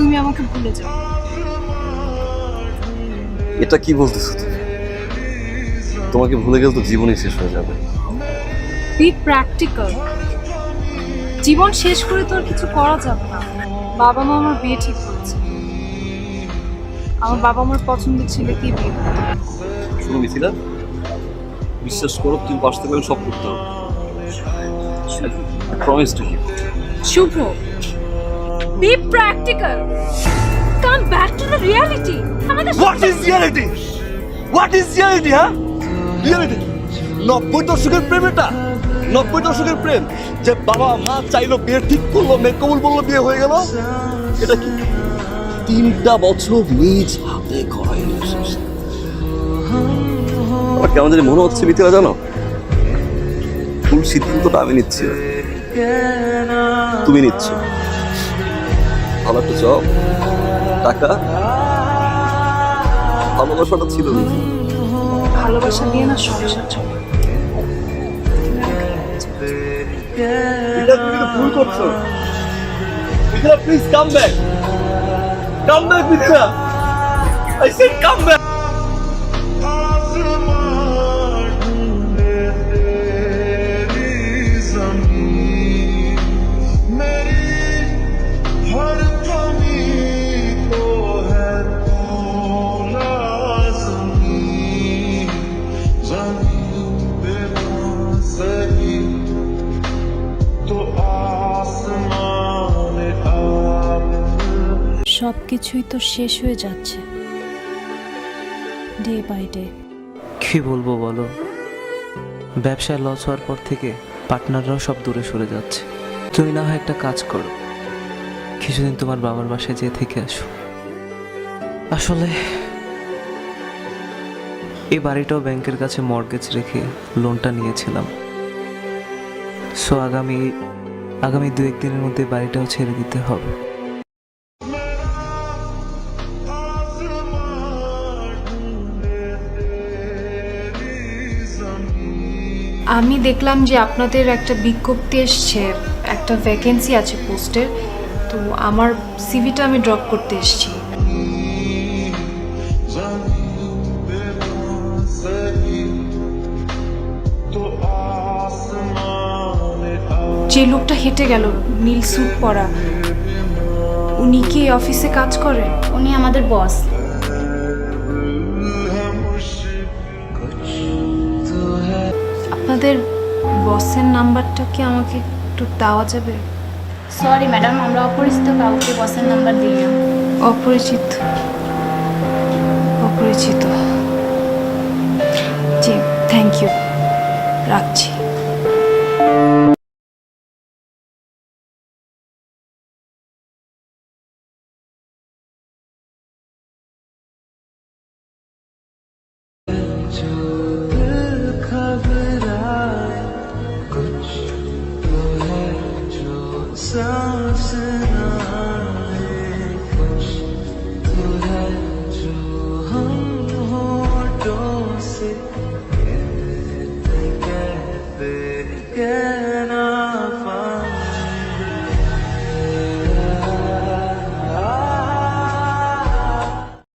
তুমি আমাকে ভুলে যাও। এটা কি বলতেছো তুমি? তোমাকে ভুলে গেলে তো জীবনই শেষ হয়ে যাবে। B practical. জীবন শেষ করে তো আর কিছু করা যাবে না। বাবা মা আমার বিয়ে ঠিক করেছে। আমার বাবা আমার পছন্দের ছেলেকেই বিয়ে করবে। শুনো মিথিলা, বিশ্বাস করো তুমি পাশ থেকে আমি সব করতে হবে। Promise to you. Shubhra, be practical. Come back to the reality. আমাদের what is reality? What is reality? হ্যাঁ, রিয়ালিটি 90 দশকের প্রেম। এটা 90 দশকের প্রেম যে বাবা মা চাইলো, বিয়ে ঠিক করলো, মেয়ে কবুল বললো, বিয়ে হয়ে গেল। এটা কি 3টা বছর নিজ হাতে করাই শেষ। আমার কেমন জানি মনে হচ্ছে মিথিলা, জানো ভুল সিদ্ধান্তটা আমি নিচ্ছি না, তুমি নিচ্ছ। ভালো একটা জব, টাকা, ভালোবাসাটা ছিল না। ভালোবাসা দিয়ে না সংসার চলে। এটা তুমি তো ভুল করছো। Mithila please come back, come back Mithila, I said come back. সব কিছুই তো শেষ হয়ে যাচ্ছে ডে বাই ডে। কি বলবো বলো, ব্যবসায় লস হওয়ার পর থেকে পার্টনাররাও সব দূরে সরে যাচ্ছে। তুমি না হয় একটা কাজ করো, কিছুদিন তোমার বাবার বাসায় যেয়ে থেকে আসো। আসলে এই বাড়িটাও ব্যাংকের কাছে মর্গেজ রেখে লোনটা নিয়েছিলাম। সো আগামী 2-1 দিনের মধ্যে বাড়িটাও ছেড়ে দিতে হবে। আমি দেখলাম যে আপনাদের একটা বিজ্ঞপ্তি এসছে, একটা ভ্যাকেন্সি আছে পোস্টের, তো আমার সিভিটা আমি ড্রপ করতে এসেছি। যে লোকটা হেঁটে গেল নীল স্যুট পরা, উনি কি এই অফিসে কাজ করে? উনি আমাদের বস। আপনাদের বসের নাম্বারটা কি আমাকে একটু দেওয়া যাবে? সরি ম্যাডাম, আমরা অপরিচিত কাউকে বসের নাম্বার দিই না। অপরিচিত অপরিচিত জি, থ্যাংক ইউ, রাখছি। सांस ना आए, कुछ तो है जो हम होठों से